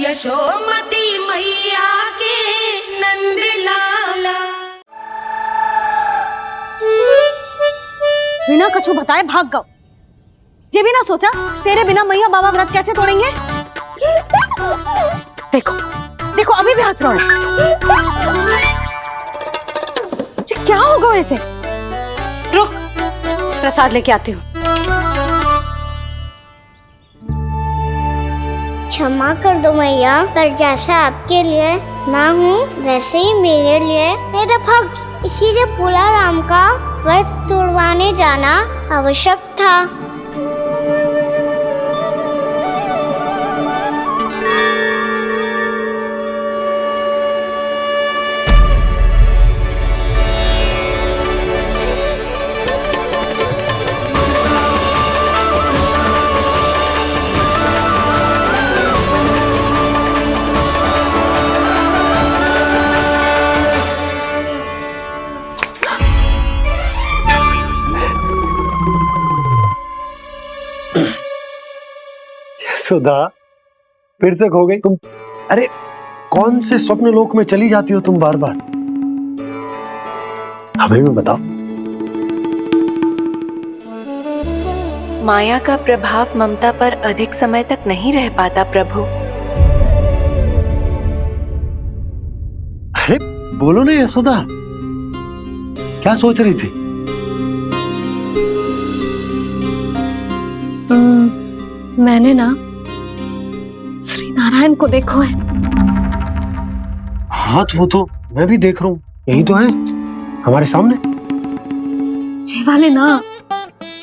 यशोमती मैया के नंद लाला। बिना कछु बताए भाग गओ। ये भी ना सोचा तेरे बिना मैया बाबा व्रत कैसे तोड़ेंगे। देखो देखो अभी भी हंस रहा हूं। क्या होगा ऐसे? रुक प्रसाद लेके आती हूँ। क्षमा कर दो मैया, पर जैसा आपके लिए मैं हूँ वैसे ही मेरे लिए मेरा भक्त, इसीलिए भोला राम का व्रत तोड़वाने जाना आवश्यक था। सुधा फिर से खो गई तुम। अरे कौन से स्वप्न लोक में चली जाती हो तुम बार बार? हमें भी बताओ। माया का प्रभाव ममता पर अधिक समय तक नहीं रह पाता प्रभु। अरे बोलो ना यशोदा, क्या सोच रही थी? मैंने ना श्री नारायण को देखो है। हाँ वो तो मैं भी देख रहा हूँ, यही तो है हमारे सामने। ये वाले ना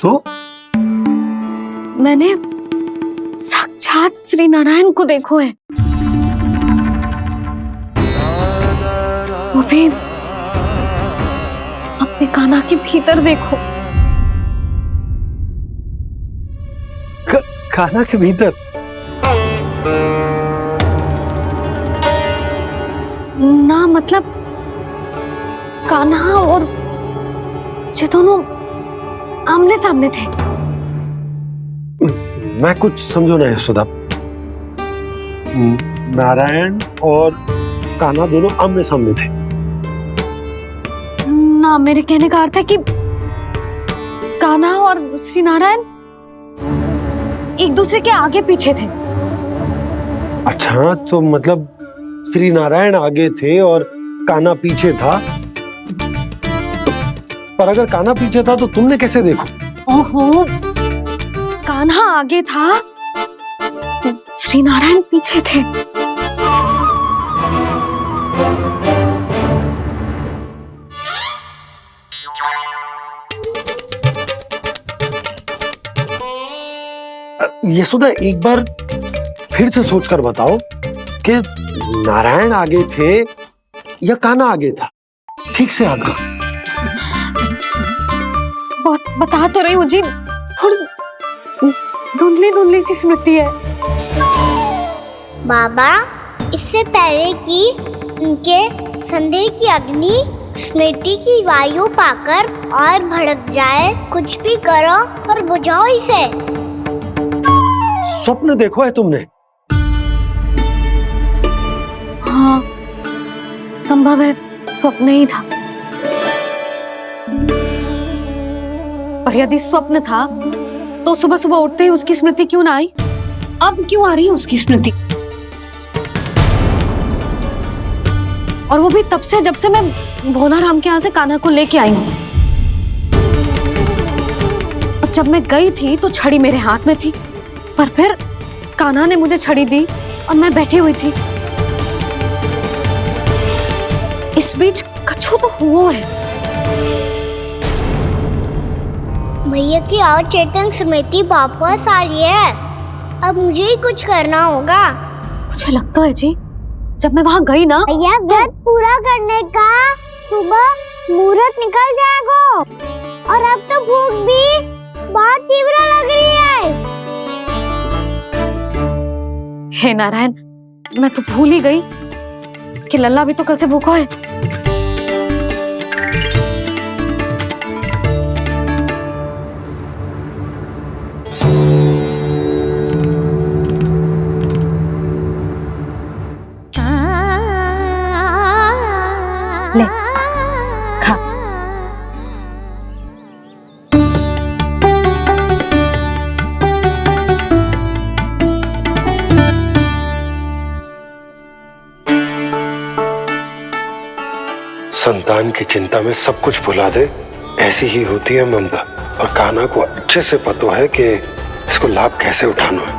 तो मैंने साक्षात श्री नारायण को देखो है, वो भी अपने कान्हा के भीतर देखो। कान्हा के भीतर? ना मतलब कान्हा और ये दोनों आमने सामने थे। मैं कुछ समझो ना यशोदा। नारायण और कान्हा दोनों आमने सामने थे? ना मेरे कहने का अर्थ है कि कान्हा और श्री नारायण एक दूसरे के आगे पीछे थे। अच्छा तो मतलब श्री नारायण आगे थे और कान्हा पीछे था। पर अगर कान्हा पीछे था तो तुमने कैसे देखो? ओहो, कान्हा आगे था, श्री नारायण पीछे थे। यशोदा एक बार फिर से सोचकर बताओ कि नारायण आगे थे या कान्हा आगे था? ठीक से याद करो। बहुत बता तो रही हूँ जी, थोड़ी धुंधली धुंधली सी स्मृति है। बाबा, इससे पहले कि उनके संदेह की अग्नि स्मृति की वायु पाकर और भड़क जाए, कुछ भी करो और बुझाओ इसे। स्वप्न देखो है तुमने? हाँ संभव है स्वप्न ही था, पर यदि स्वप्न था तो सुबह सुबह उठते ही उसकी स्मृति क्यों ना आई? अब क्यों आ रही है उसकी स्मृति? और वो भी तब से जब से मैं भोला राम के यहाँ से कान्हा को लेके आई हूँ। जब मैं गई थी तो छड़ी मेरे हाथ में थी, पर फिर कान्हा ने मुझे छड़ी दी और मैं बैठी हुई थी। इस बीच कछु तो हुआ है। भैया की अचेतन स्मृति वापस आ रही है, अब मुझे ही कुछ करना होगा। मुझे लगता है जी जब मैं वहां गई ना, भैया व्रत पूरा करने का सुबह मुहूर्त निकल जाएगा और अब तो भूख भी बहुत तीव्र लग रही है। हे नारायण, मैं तो भूल ही गई कि लल्ला भी तो कल से भूखा है। संतान की चिंता में सब कुछ भुला दे, ऐसी ही होती है ममता। और कान्हा को अच्छे से पता है कि इसको लाभ कैसे उठाना है।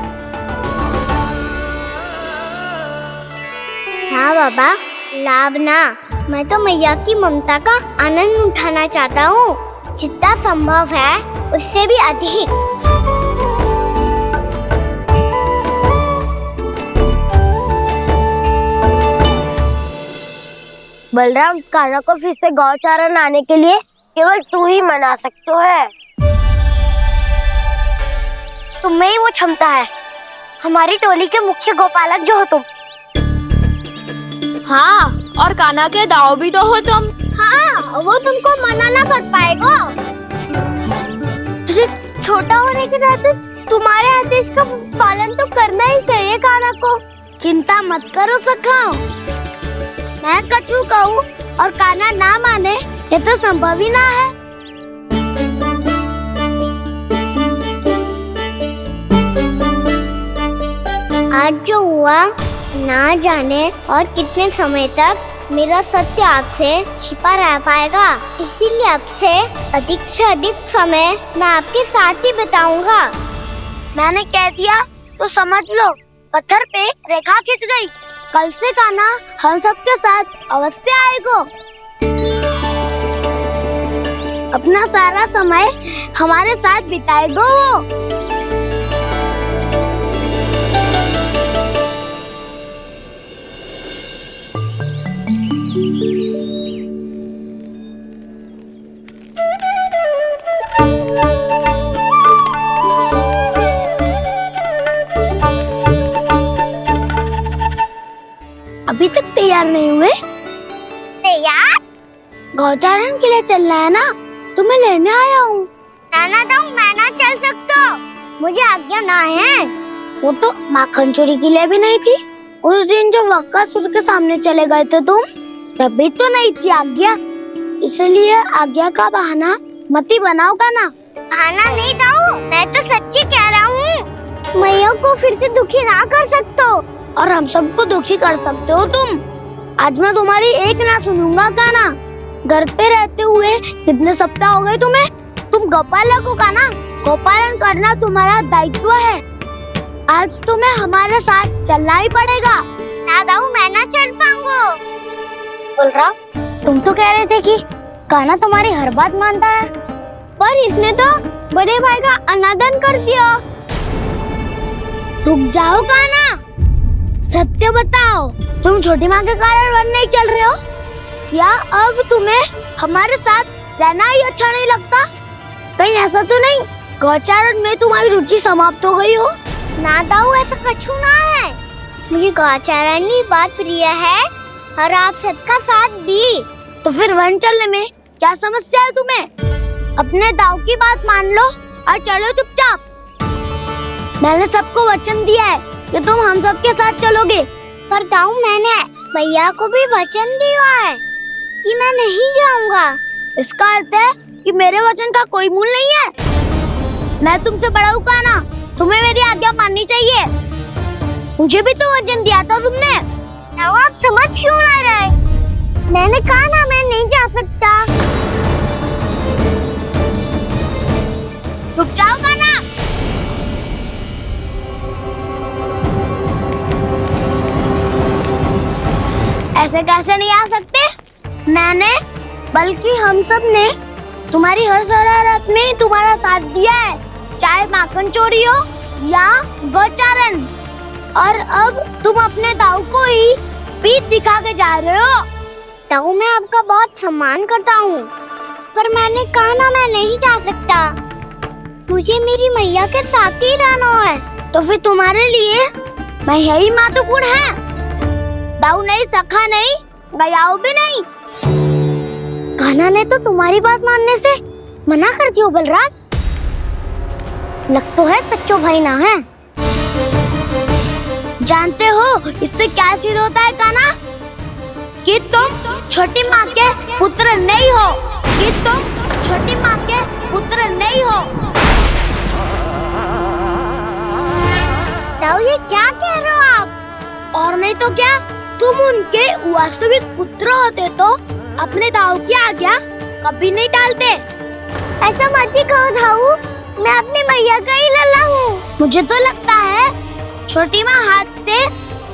हाँ बाबा, लाभ ना, मैं तो मैया की ममता का आनंद उठाना चाहता हूँ, जितना संभव है उससे भी अधिक। बलराम, कान्हा को फिर से गौचारण आने के लिए केवल तू ही मना सकते है। तुम्हें ही वो क्षमता है, हमारी टोली के मुख्य गोपालक जो हो तुम। हाँ, और कान्हा के दाव भी तो हो तुम। हाँ, वो तुमको मना ना कर पाएगा। तुझे छोटा होने के नाते तुम्हारे आदेश का पालन तो करना ही चाहिए कान्हा को। चिंता मत करो सखा, मैं कछु कहूँ और कान्हा ना माने, ये तो संभव ही ना है। आज जो हुआ ना जाने और कितने समय तक मेरा सत्य आपसे छिपा रह पाएगा, इसीलिए आपसे अधिक से अधिक समय मैं आपके साथ ही बिताऊंगा। मैंने कह दिया तो समझ लो, पत्थर पे रेखा खिंच गई। कल से कान्हा हम सबके साथ अवश्य आएगा। अपना सारा समय हमारे साथ बिताएगा वो। अभी तक तैयार नहीं हुए? तैयार? गौचारण के लिए चलना है ना, तुम्हें लेने आया हूँ। नाना दाऊ, मैं ना चल सकता, मुझे आज्ञा ना है। वो तो माखन चोरी के लिए भी नहीं थी। उस दिन जो वक्कासुर के सामने चले गए थे तुम, तभी तो नहीं थी आज्ञा। इसलिए आज्ञा का बहाना मत ही बनाओ ना। बहाना नहीं दाऊ, मैं तो सच्ची कह रहा हूँ। मैया को फिर से दुखी ना कर सकते हो और हम सबको दुखी कर सकते हो तुम। आज मैं तुम्हारी एक ना सुनूंगा कान्हा। घर पे रहते हुए कितने सप्ताह हो गए तुम्हें? तुम गोपालक हो कान्हा, गोपालन करना तुम्हारा दायित्व है। आज तुम्हें हमारे साथ चलना ही पड़ेगा। ना दाऊ, मैं ना चल पाऊंगा। बलराम, तुम तो कह रहे थे कि कान्हा तुम्हारी हर बात मानता है, पर इसने तो बड़े भाई का अनादर कर दिया। रुक जाओ कान्हा, सत्य बताओ, तुम छोटी माँ के कारण वन नहीं चल रहे हो? या अब तुम्हें हमारे साथ रहना ही अच्छा नहीं लगता? कहीं ऐसा तो नहीं गौचारण में तुम्हारी रुचि समाप्त हो गई हो? ना दाऊ, ऐसा कछु ना है। मुझे गौचारण की बात प्रिय है और आप सबका साथ भी। तो फिर वन चलने में क्या समस्या है तुम्हें? अपने दाऊ की बात मान लो और चलो चुपचाप। मैंने सबको वचन दिया है कि तुम हम सबके साथ चलोगे। पर दाऊ, मैंने भैया को भी वचन दिया है कि मैं नहीं जाऊंगा। इसका अर्थ है कि मेरे वचन का कोई मूल नहीं है। मैं तुमसे बड़ा हूँ कान्हा, तुम्हें मेरी आज्ञा माननी चाहिए। मुझे भी तो वचन दिया था तुमने। दाऊ, आप समझ क्यों ना रहे? मैंने कहा ना, मैं नहीं जा सकता। रुक जाओ कान्हा। ऐसे कैसे नहीं आ सकते? मैंने बल्कि हम सब ने तुम्हारी हर शरारत में तुम्हारा साथ दिया है, चाहे माखन चोरी हो या गौचारण। और अब तुम अपने दाऊ को ही पीठ दिखा के जा रहे हो। दाऊ, मैं आपका बहुत सम्मान करता हूँ, पर मैंने कहा ना, मैं नहीं जा सकता। मुझे मेरी मैया के साथ ही रहना है। तो फिर तुम्हारे लिए मैं यही महत्वपूर्ण है। दाऊ नहीं, सखा नहीं, गयाऊ भी नहीं। कान्हा ने तो तुम्हारी बात मानने से मना कर दिया बलराम। लग तो है सच्चो भाई ना है। जानते हो इससे क्या सिद्ध होता है कान्हा? कि तुम छोटी माँ के पुत्र नहीं हो, कि तुम छोटी माँ के पुत्र नहीं हो। दाऊ, ये क्या कह रहे हो आप? और नहीं तो क्या, तुम उनके वास्तविक पुत्र होते तो अपने दाऊ की आज्ञा कभी नहीं टालते। ऐसा मत ही कहो दाऊ, मैं अपनी मैया का ही लल्ला हूँ। मुझे तो लगता है छोटी माँ हाथ से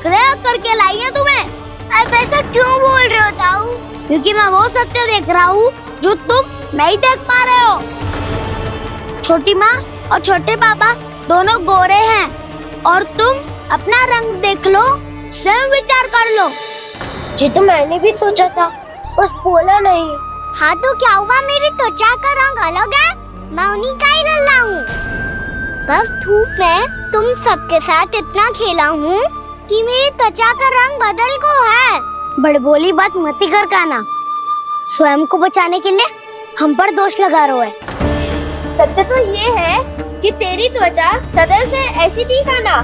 ग्रह करके लाई है तुम्हें। आप ऐसा क्यों बोल रहे हो दाऊ? क्योंकि मैं वो सत्य देख रहा हूँ जो तुम नहीं देख पा रहे हो। छोटी माँ और छोटे पापा दोनों गोरे हैं और तुम अपना रंग देख लो, स्वयं विचार कर लो। जी तो मैंने भी सोचा था, बस बोला नहीं। हाँ तो क्या हुआ, मेरी त्वचा का रंग अलग है, मैं उन्हीं का ही लल्ला हूँ। बस धूप में तुम सबके साथ इतना खेला हूँ कि मेरी त्वचा का रंग बदल को है। बड़बोली बात मत कर काना, स्वयं को बचाने के लिए हम पर दोष लगा रहे है। सत्य तो ये है कि तेरी त्वचा सदैव से ऐसी थी काना।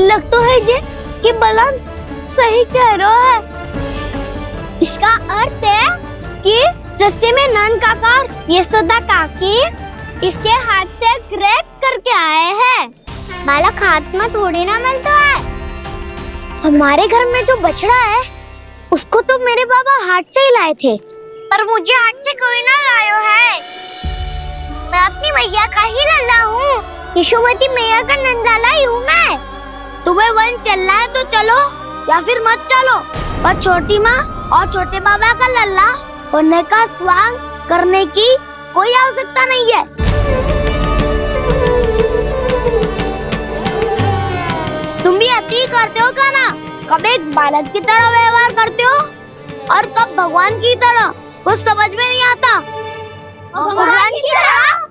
लग तो है ये कि बलन सही कह रहा है। इसका अर्थ है कि सस्ते में नन काका यशोदा काकी इसके हाथ से ग्रेट करके आए हैं। बालक हाथ में थोड़ी ना मिलता है। हमारे घर में जो बछड़ा है उसको तो मेरे बाबा हाथ से ही लाए थे, पर मुझे हाथ से कोई ना लायो है। मैं अपनी मैया का ही लल्ला हूँ, यशोमती मैया का नंदलाला ही हूँ मैं। तुम्हें वन चलना है तो चलो या फिर मत चलो, पर छोटी माँ और छोटे बाबा का लल्ला होने का स्वांग करने की कोई आवश्यकता नहीं है। तुम भी अति करते हो काना, कब एक बालक की तरह व्यवहार करते हो और कब भगवान की तरह, कुछ समझ में नहीं आता। भगवान की तरह?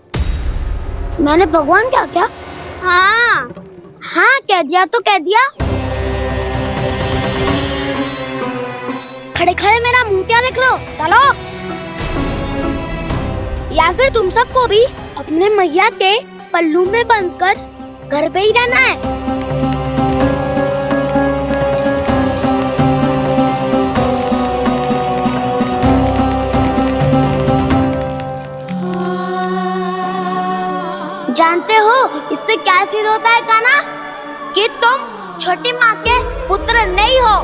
मैंने भगवान क्या क्या? हाँ हाँ कह दिया तो कह दिया। खड़े खड़े मेरा मुंह क्या देख लो, चलो। या फिर तुम सबको भी अपने मैया के पल्लू में बंधकर घर पे ही रहना है। जानते हो इससे क्या सिद्ध होता है काना? कि तुम छोटी माँ के पुत्र नहीं हो,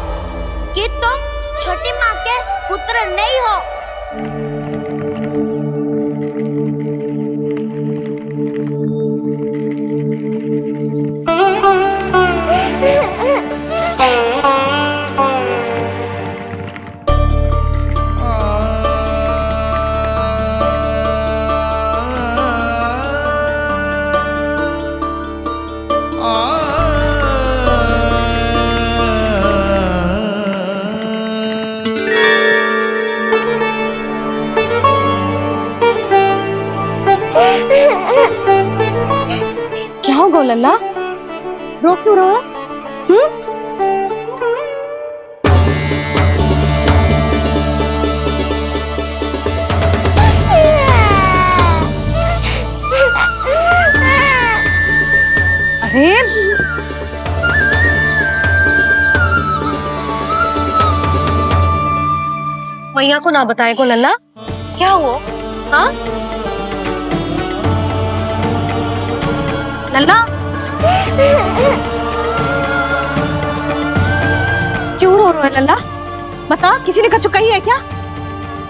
कि तुम छोटी माँ के पुत्र नहीं हो। क्या होगा लल्ला, रो क्यों रहा? अरे मैया को ना बताए को लल्ला, क्या हुआ? हाँ लल्ला, क्यों रो रहा है लल्ला? बता, किसी ने कछु कही है क्या?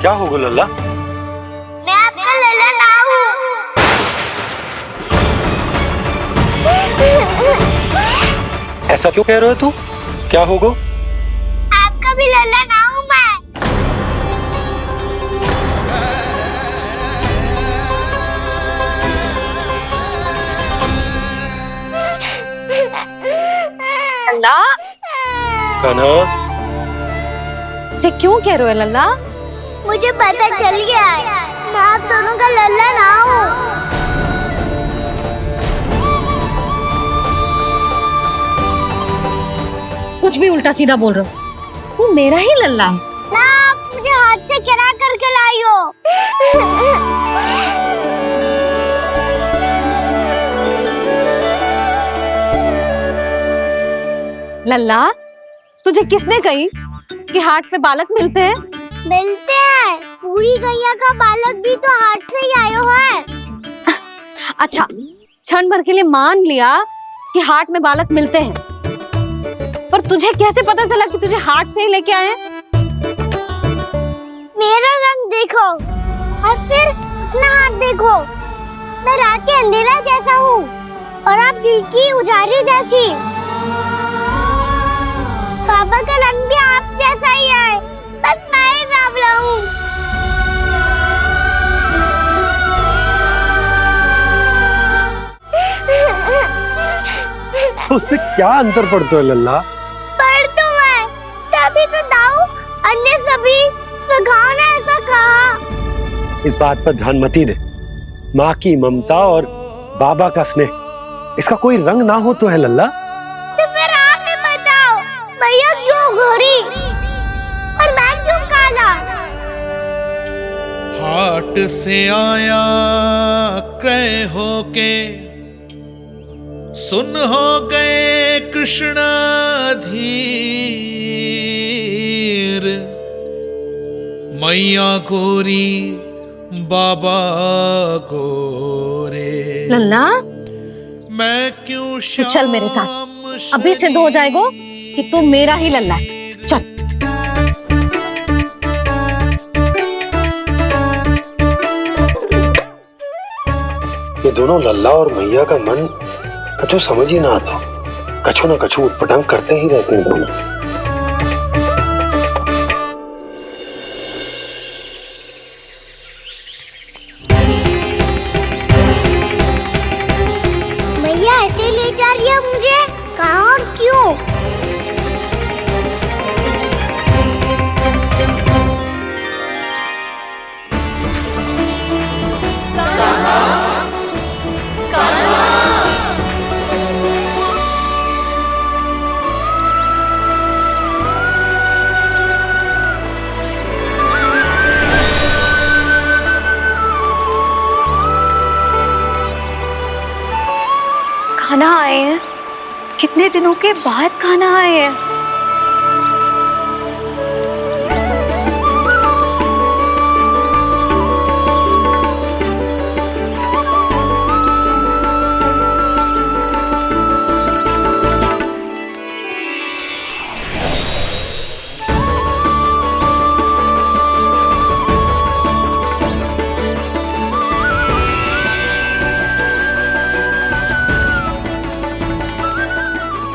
क्या होगा लल्ला? मैं आपका लल्ला ना हूँ। ऐसा क्यों कह रहे हो तू? क्या होगा? आपका भी लल्ला ना हूँ मैं। लल्ला, कान्हा, जे क्यों कह रहे हो लल्ला? मुझे पता चल गया है, मैं आप दोनों का लल्ला ना हूँ। कुछ भी उल्टा सीधा बोल रहे हो, तू मेरा ही लल्ला है। ना आप मुझे हाथ से गिरा करके लाई हो। लल्ला, तुझे किसने कही कि हाट पे बालक मिलते हैं? मिलते हैं, पूरी गैया का बालक भी तो हाट से ही आयो है। अच्छा, क्षण भर के लिए मान लिया कि हाट में बालक मिलते हैं, पर तुझे कैसे पता चला कि तुझे हाट से ही लेके आए? मेरा रंग देखो और फिर अपना हाथ देखो। मैं रात के अंधेरा जैसा हूँ और आप दिल की उजाली जैसी। पापा का रंग भी आप जैसा ही है, बस मैं ही बावला हूँ। तो उससे क्या अंतर पड़ता है लल्ला? पर तो मैं तभी तो दाऊ अन्य सभी सखाओ ने ऐसा कहा। इस बात पर ध्यान मत ही दे। माँ की ममता और बाबा का स्नेह, इसका कोई रंग ना हो तो है लल्ला। तो फिर आप ही बताओ, भैया क्यों गोरी और मैं क्यों काला? हाट से आया क्रय होके, सुन हो गए कृष्ण धीर। मैया गोरी बाबा गोरे, लल्ला मैं क्यों तू चल मेरे साथ, अभी सिद्ध हो जाएगा कि तू मेरा ही लल्ला है। चल। ये दोनों लल्ला और मैया का मन कछु समझ ही ना आता। कछु ना कछु उटपटांग करते ही रहते हैं दोनों। भैया ऐसे ले जा रही है मुझे, कहाँ और क्यों? खाना आए हैं, कितने दिनों के बाद खाना आए हैं।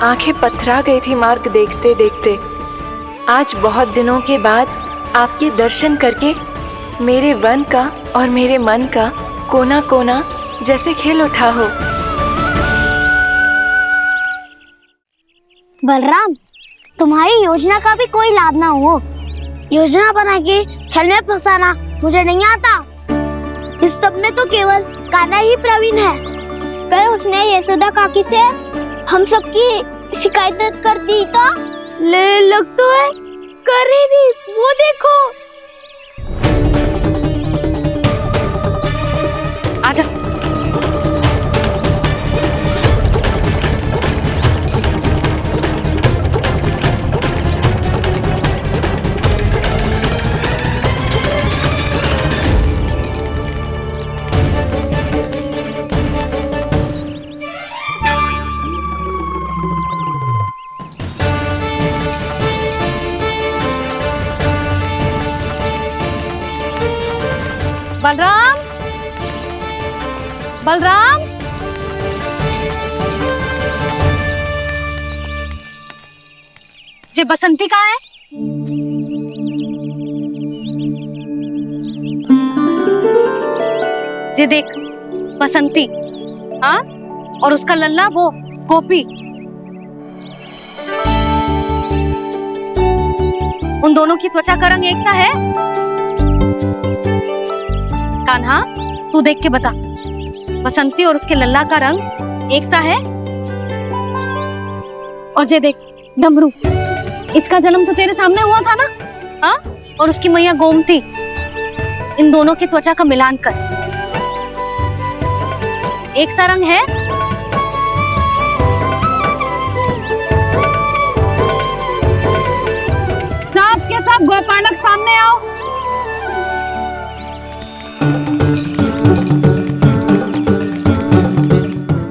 आंखें पथरा गई थी मार्ग देखते देखते। आज बहुत दिनों के बाद आपके दर्शन करके मेरे वन का और मेरे मन का कोना कोना जैसे खिल उठा हो। बलराम, तुम्हारी योजना का भी कोई लाभ ना हो। योजना बना के छल में फंसाना मुझे नहीं आता। इस सब में तो केवल कान्हा ही प्रवीण है। कल उसने यशोदा काकी से हम सबकी शिकायत कर दी तो ले लग तो है कर ही दी, वो देखो। आजा। बलराम, बलराम, ये बसंती कहाँ है? ये देख बसंती, हाँ, और उसका लल्ला वो गोपी। उन दोनों की त्वचा का रंग एक सा है? कान्हा, तू देख के बता, बसंती और उसके लल्ला का रंग एक सा है? और ये देख डमरू, इसका जन्म तो तेरे सामने हुआ था ना? हाँ, और उसकी मैया गोमती। इन दोनों की त्वचा का मिलान कर, एक सा रंग है? सब के सब गोपालक सामने आओ।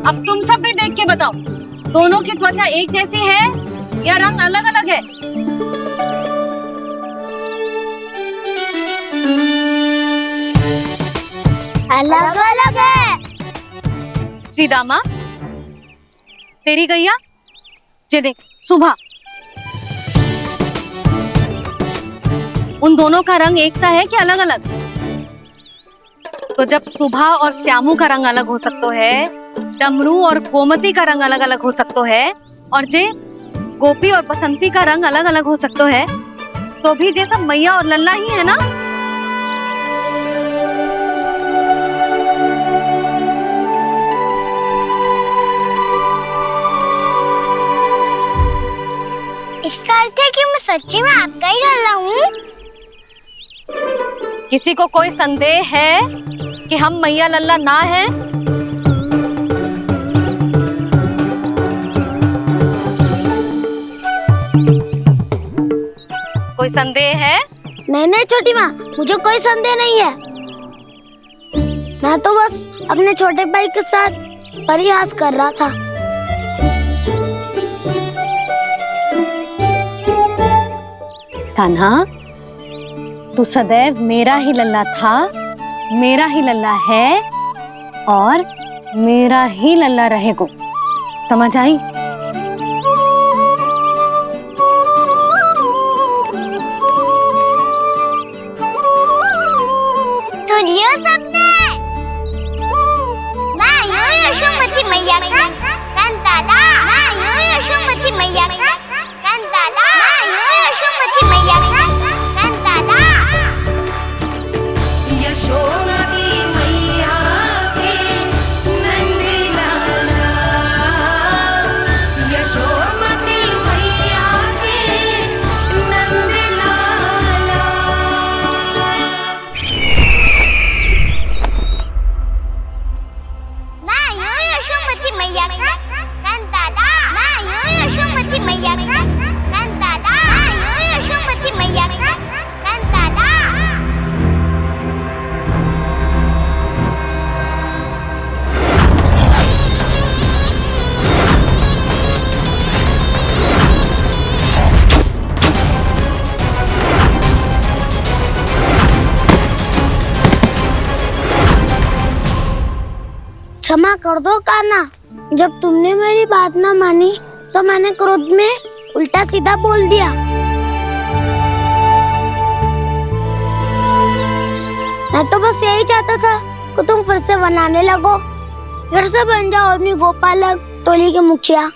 अब तुम सब भी देख के बताओ, दोनों की त्वचा एक जैसी है या रंग अलग अलग है? अलग अलग है। श्रीदामा, तेरी गैया जे देख सुबह, उन दोनों का रंग एक सा है कि अलग अलग? तो जब सुबह और श्यामू का रंग अलग हो सकता है, डमरू और गोमती का रंग अलग अलग हो सकता है, और जे गोपी और बसंती का रंग अलग अलग हो सकता है, तो भी जे सब मैया और लल्ला ही है ना? इसका अर्थ है कि मैं सच्ची में आपका ही लल्ला हूँ। किसी को कोई संदेह है कि हम मैया लल्ला ना हैं? कोई संदेह है? नहीं छोटी माँ, मुझे कोई संदेह नहीं है। मैं तो बस अपने छोटे भाई के साथ परिहास कर रहा था। कान्हा, तू सदैव मेरा ही लल्ला था, मेरा ही लल्ला है और मेरा ही लल्ला रहेगा। समझ आई? सुनियो सबने, मैं हूँ यशोमती मैया का कंताला। मैं हूँ यशोमती मैया का कंताला। मैं हूँ यशोमती मैया का कंताला। यशोमती मैया के नंद लाला, यशोमती मैया के नंद लाला। मैं हूँ यशोमती मैया का कंताला। मैं हूँ यशोमती मैया का कंताला। मैं हूँ यशोमती मैया का कंताला। क्षमा कर दो कान्हा, जब तुमने मेरी बात ना मानी तो मैंने क्रोध में उल्टा सीधा बोल दिया। मैं तो बस यही चाहता था कि तुम फिर से बनाने लगो, फिर से बन जाओ अपनी गोपालक टोली के मुखिया।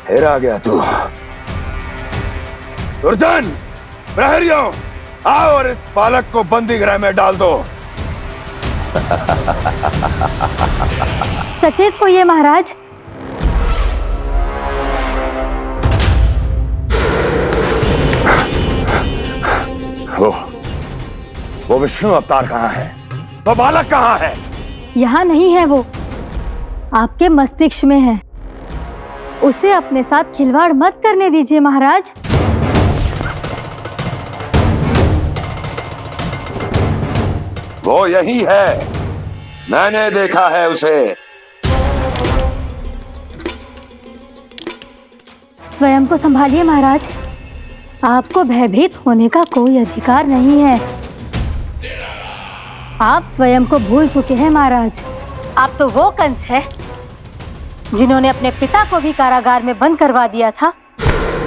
फिर आ गया तू। दुर्जन, प्रहरियों, आओ और इस बालक को बंदी गृह में डाल दो। सचेत होइए महाराज। वो विष्णु अवतार कहाँ है? वो बालक कहाँ है? यहाँ नहीं है, वो आपके मस्तिष्क में है। उसे अपने साथ खिलवाड़ मत करने दीजिए महाराज। वो यही है, मैंने देखा है उसे। स्वयं को संभालिए महाराज, आपको भयभीत होने का कोई अधिकार नहीं है। आप स्वयं को भूल चुके हैं महाराज। आप तो वो कंस है जिन्होंने अपने पिता को भी कारागार में बंद करवा दिया था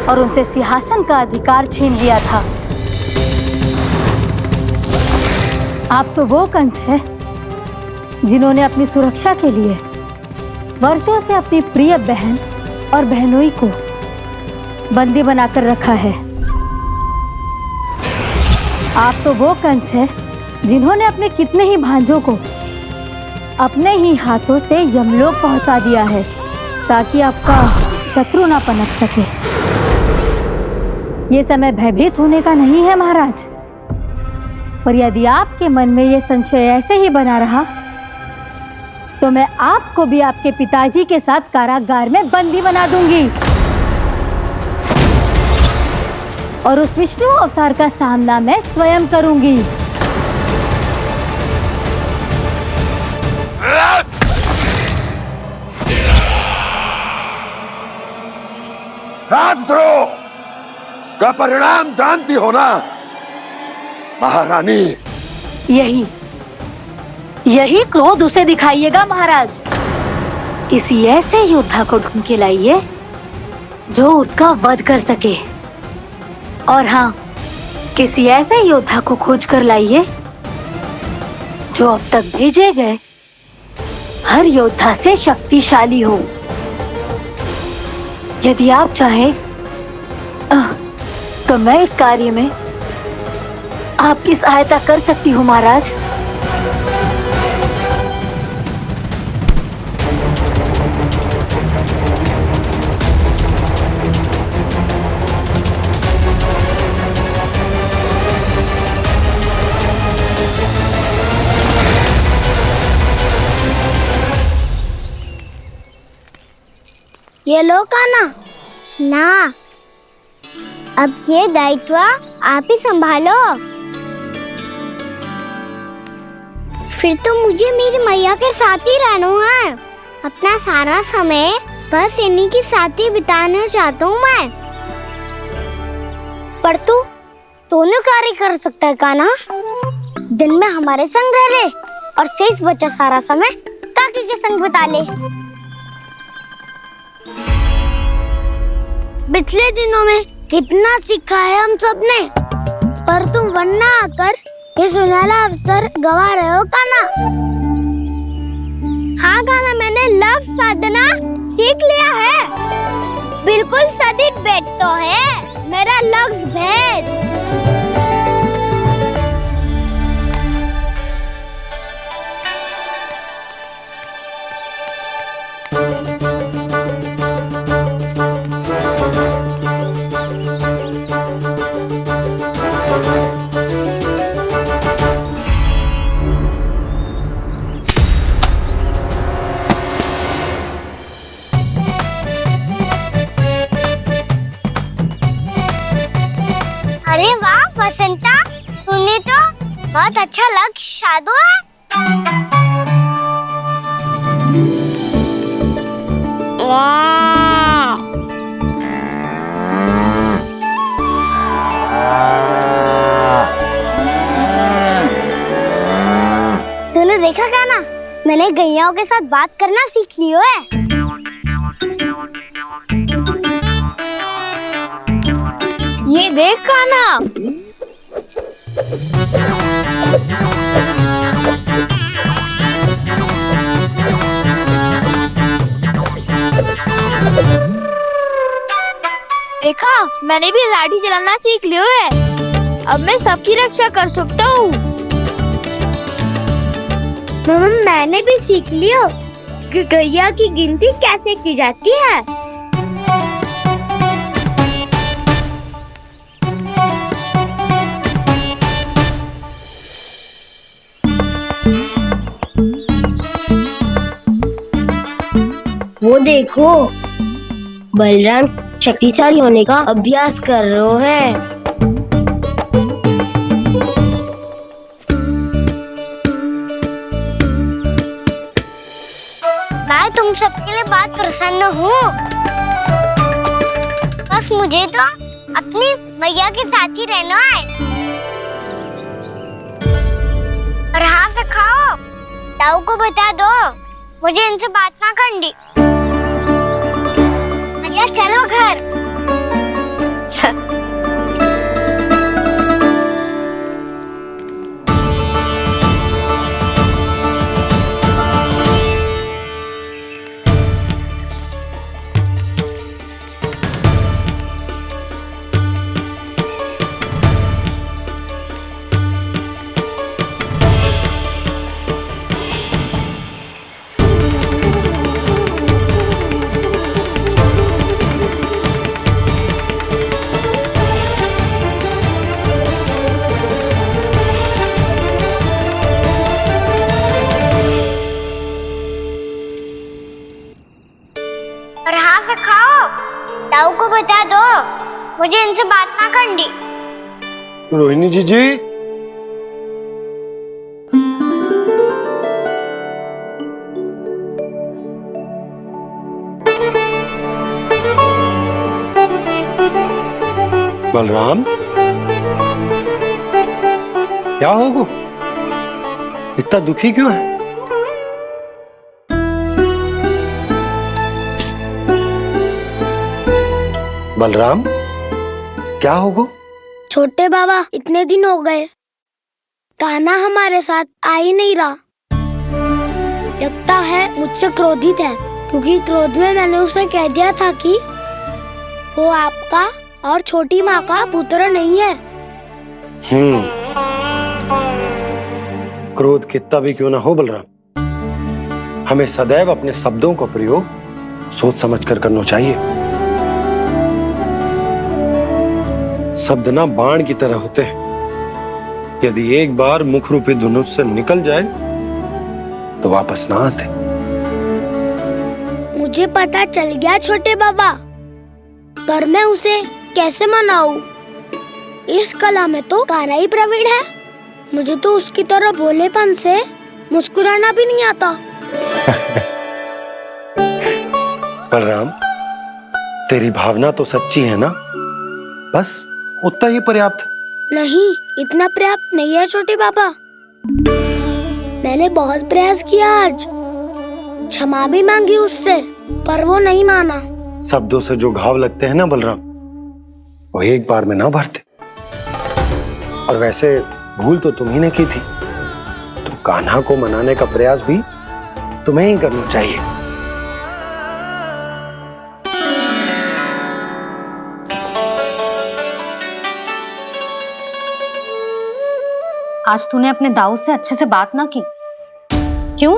और उनसे सिंहासन का अधिकार छीन लिया था। आप तो वो कंस है जिन्होंने अपनी सुरक्षा के लिए वर्षों से अपनी प्रिय बहन और बहनोई को बंदी बनाकर रखा है। आप तो वो कंस है जिन्होंने अपने कितने ही भांजों को अपने ही हाथों से यमलोक पहुंचा दिया है ताकि आपका शत्रु ना पनप सके। ये समय भयभीत होने का नहीं है महाराज, पर यदि आपके मन में ये संशय ऐसे ही बना रहा तो मैं आपको भी आपके पिताजी के साथ कारागार में बंदी बना दूंगी। और उस विष्णु अवतार का सामना मैं स्वयं करूंगी। राजद्रोह का परिणाम जानती हो ना महारानी? यही क्रोध उसे दिखाइएगा महाराज। किसी ऐसे योद्धा को ढूंढ के लाइए जो उसका वध कर सके। और हाँ, किसी ऐसे योद्धा को खोज कर लाइए जो अब तक भेजे गए हर योद्धा से शक्तिशाली हो। यदि आप चाहें तो मैं इस कार्य में आपकी सहायता कर सकती हूँ महाराज। ये लो कान्हा। ना, अब ये दायित्व आप ही संभालो। फिर तो मुझे मेरी मैया के साथ ही रहना है। अपना सारा समय बस इन्हीं के साथ ही बिताना चाहता हूँ मैं। पर तू दोनों कार्य कर सकता है कान्हा। दिन में हमारे संग रह ले और शेष बचा सारा समय काकी के संग बिता ले। पिछले दिनों में कितना सीखा है हम सब ने, पर तुम वरना आकर ये सुनहरा अवसर गवा रहे हो कान्हा। हाँ कान्हा, मैंने लक्ष्य साधना सीख लिया है। बिल्कुल सदित भेद तो है मेरा लक्ष्य भेद। अरे वाह बसंता, तूने तो बहुत अच्छा लक्ष्य साधा है। वाह, तूने देखा कान्हा, मैंने गैयाओं के साथ बात करना सीख लियो है। ये देख कान्हा, देखा मैंने भी लाठी चलाना सीख लियो है। अब मैं सबकी रक्षा कर सकता हूँ। मैंने भी सीख लियो कि गैया की गिनती कैसे की जाती है। वो देखो, बलराम शक्तिशाली होने का अभ्यास कर रहे हैं। मैं तुम सबके लिए बहुत प्रसन्न हूँ। बस मुझे तो अपनी मैया के साथ ही रहना है। और हाँ से खाओ, ताऊ को बता दो मुझे इनसे बात ना करनी। मैया चलो घर। ताऊ को बता दो मुझे इनसे बात ना करनी। रोहिणी जी बलराम, क्या होगा? इतना दुखी क्यों है? बलराम, क्या होगा? छोटे बाबा, इतने दिन हो गए कान्हा हमारे साथ आ ही नहीं रहा। लगता है मुझसे क्रोधित है, क्योंकि क्रोध में मैंने उसे कह दिया था कि वो आपका और छोटी माँ का पुत्र नहीं है। क्रोध कितना भी क्यों ना हो बलराम, हमें सदैव अपने शब्दों का प्रयोग सोच समझकर करना चाहिए। शब्द ना बाण की तरह होते हैं, यदि एक बार मुख रूपी धनुष से निकल जाए तो वापस ना आते। मुझे पता चल गया छोटे बाबा, पर मैं उसे कैसे मनाऊं? इस कला में तो कान्हा ही प्रवीण है। मुझे तो उसकी तरह भोलेपन से मुस्कुराना भी नहीं आता। बलराम, तेरी भावना तो सच्ची है ना, बस उतना ही पर्याप्त। नहीं, इतना पर्याप्त नहीं है छोटे बाबा। मैंने बहुत प्रयास किया आज, क्षमा भी मांगी उससे, पर वो नहीं माना। शब्दों से जो घाव लगते हैं ना बलराम, वो एक बार में ना भरते। और वैसे भूल तो तुम्ही ने की थी, तो कान्हा को मनाने का प्रयास भी तुम्हें ही करना चाहिए। आज तूने अपने दाऊ से अच्छे से बात ना की, क्यों?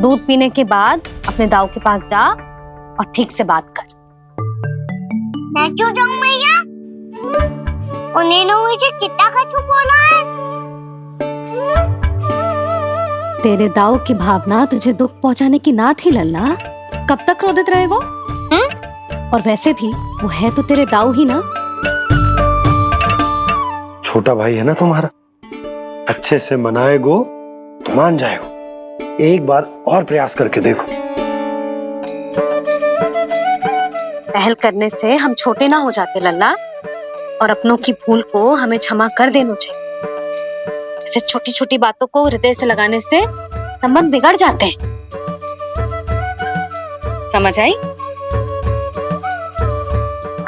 दूध पीने के बाद अपने दाऊ के पास जा और ठीक से बात कर। मैं क्यों जाऊं मैया? उन्होंने मुझे कितना कछु बोला है। तेरे दाऊ की भावना तुझे दुख पहुंचाने की ना थी लल्ला, कब तक क्रोधित रहेगो? और वैसे भी वो है तो तेरे दाऊ ही ना। छोटा भाई है ना तुम्हारा, अच्छे से मनाएगो तो मान जाएगो। एक बार और प्रयास करके देखो। पहल करने से हम छोटे ना हो जाते लल्ला, और अपनों की भूल को हमें क्षमा कर देना चाहिए। ऐसे छोटी छोटी बातों को हृदय से लगाने से संबंध बिगड़ जाते हैं। समझ आई?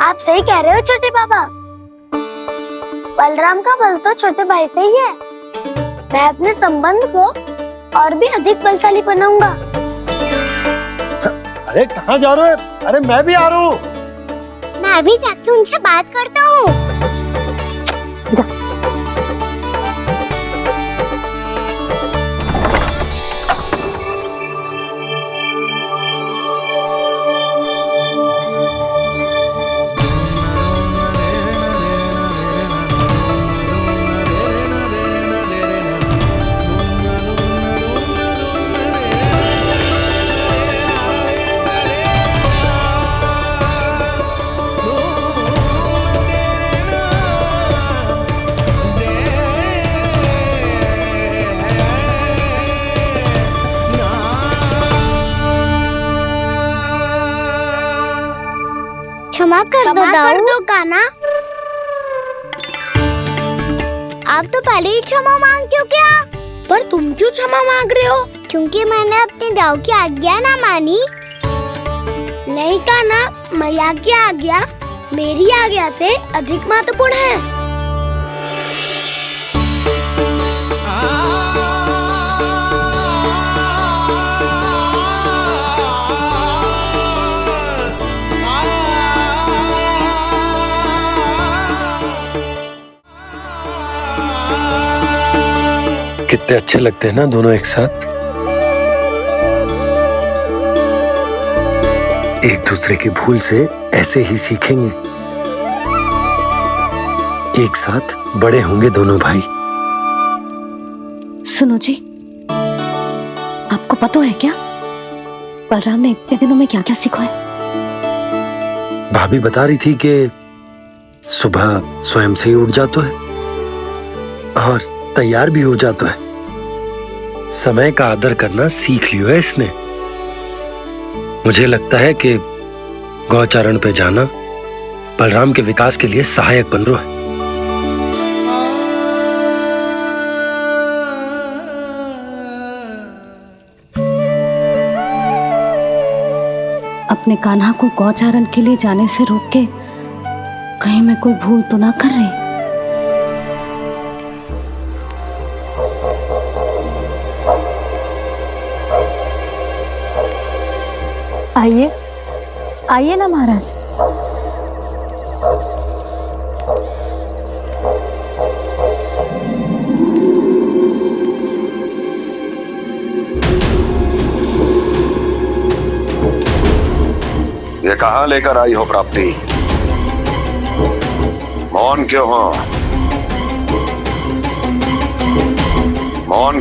आप सही कह रहे हो छोटे बाबा। बलराम का बल तो छोटे भाई से ही है। मैं अपने संबंध को और भी अधिक बलशाली बनाऊंगा। अरे कहाँ जा रहे हो? अरे मैं भी आ रहा हूँ। मैं भी जाके उनसे बात करता हूँ। क्षमा कर दो कान्हा। आप तो पहले ही क्षमा मांगते हो क्या? पर तुम क्यों क्षमा मांग रहे हो? क्योंकि मैंने अपने दाऊ की आज्ञा ना मानी। नहीं कान्हा, मैया की आज्ञा मेरी आज्ञा से अधिक महत्वपूर्ण है। कितने अच्छे लगते हैं ना दोनों एक साथ। एक दूसरे की भूल से ऐसे ही सीखेंगे। एक साथ बड़े होंगे दोनों भाई। सुनो जी, आपको पता है क्या बलराम ने इतने दिनों में क्या क्या सीखा है? भाभी बता रही थी कि सुबह स्वयं से ही उठ जाता है और तैयार भी हो जाता है। समय का आदर करना सीख लियो है इसने। मुझे लगता है कि गौचारण पे जाना बलराम के विकास के लिए सहायक बन रहा है। अपने कान्हा को गौचारण के लिए जाने से रोक के कहीं मैं कोई भूल तो ना कर रही। आइए आइए ना महाराज। ये कहाँ लेकर आई हो प्राप्ति? मौन क्यों हो? मौन।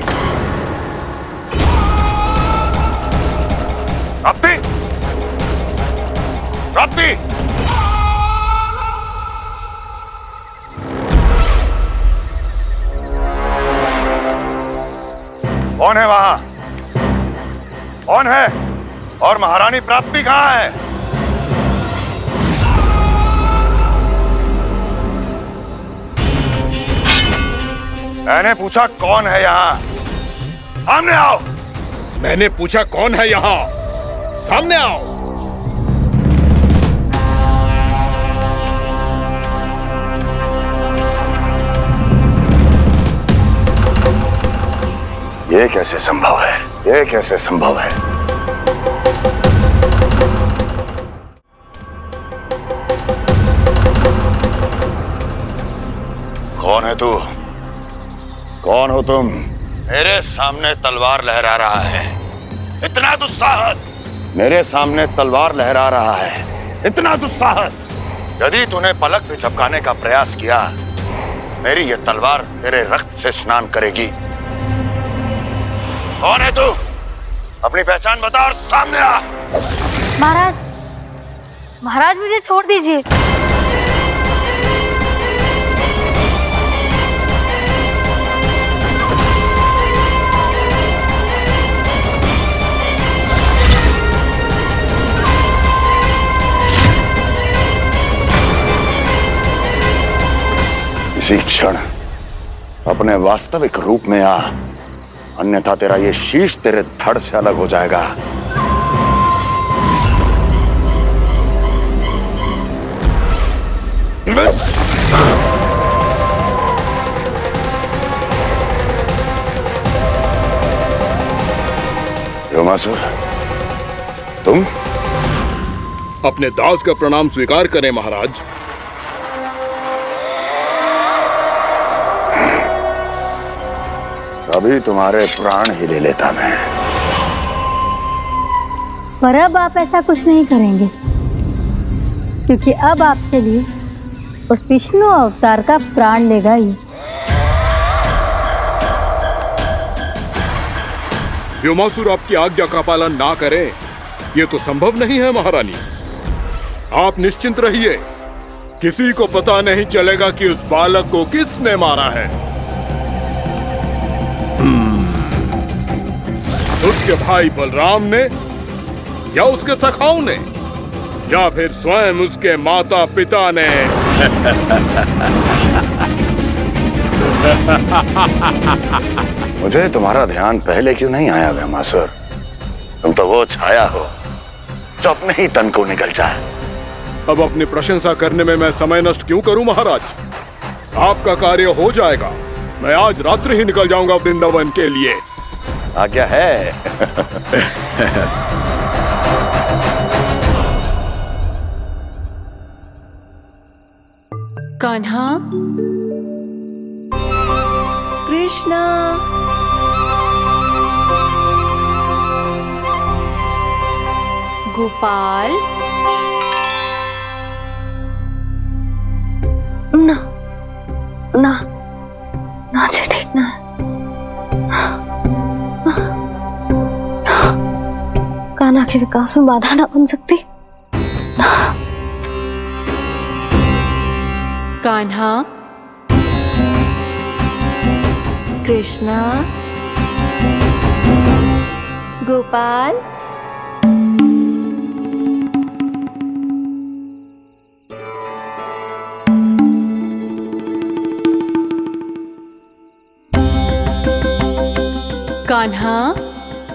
प्राप्ति, प्राप्ति, कौन है वहां? कौन है? और महारानी प्राप्ति कहाँ है? मैंने पूछा कौन है यहाँ? सामने आओ। मैंने पूछा कौन है यहाँ? सामने आओ। ये कैसे संभव है? ये कैसे संभव है? कौन है तू? कौन हो तुम? मेरे सामने तलवार लहरा रहा है। इतना दुस्साहस! मेरे सामने तलवार लहरा रहा है। इतना दुस्साहस! यदि तूने पलक भी झपकाने का प्रयास किया, मेरी ये तलवार तेरे रक्त से स्नान करेगी। कौन है तू? अपनी पहचान बता और सामने आ। महाराज, महाराज मुझे छोड़ दीजिए। इसी क्षण अपने वास्तविक रूप में आ, अन्यथा तेरा ये शीश तेरे धड़ से अलग हो जाएगा। व्योमासुर, तुम? अपने दास का प्रणाम स्वीकार करें महाराज। अभी तुम्हारे प्राण ही ले लेता मैं। पर अब आप ऐसा कुछ नहीं करेंगे, क्योंकि अब आपके लिए उस विष्णु अवतार का प्राण लेगा ही। व्योमासुर आपकी आज्ञा का पालन ना करें, ये तो संभव नहीं है महारानी। आप निश्चिंत रहिए, किसी को पता नहीं चलेगा कि उस बालक को किसने मारा है। उसके भाई बलराम ने, या उसके सखाओं ने, या फिर स्वयं उसके माता पिता ने। मुझे तुम्हारा ध्यान पहले क्यों नहीं आया व्योमासुर? तुम तो वो छाया हो जो अपने ही तन को निगल जाए। अब अपनी प्रशंसा करने में मैं समय नष्ट क्यों करूं महाराज? आपका कार्य हो जाएगा। मैं आज रात्रि ही निकल जाऊंगा वृंदावन के लिए। आज्ञा है। कान्हा, कृष्णा, गोपाल, ना ना ना से ठीक ना। कान्हा के विकास में बाधा ना बन सकती। कान्हा, कृष्णा, गोपाल, कान्हा,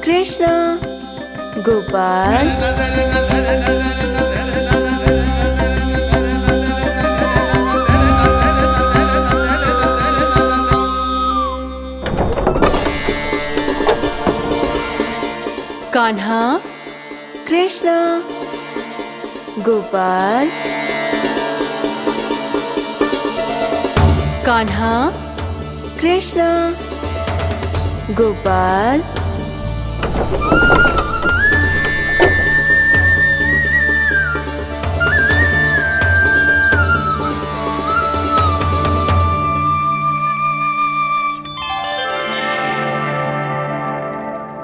कृष्णा, गोपाल, कान्हा, कृष्णा, गोपाल, कान्हा, कृष्णा, गोपाल,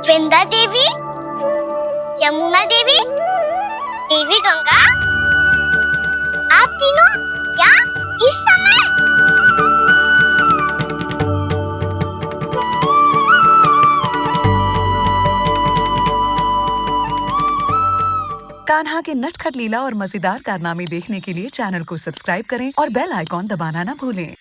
वृंदा देवी, यमुना देवी, देवी गंगा, आप तीनों यहाँ इस समय? कान्हा के नटखट लीला और मजेदार कारनामे देखने के लिए चैनल को सब्सक्राइब करें और बेल आइकॉन दबाना ना भूलें।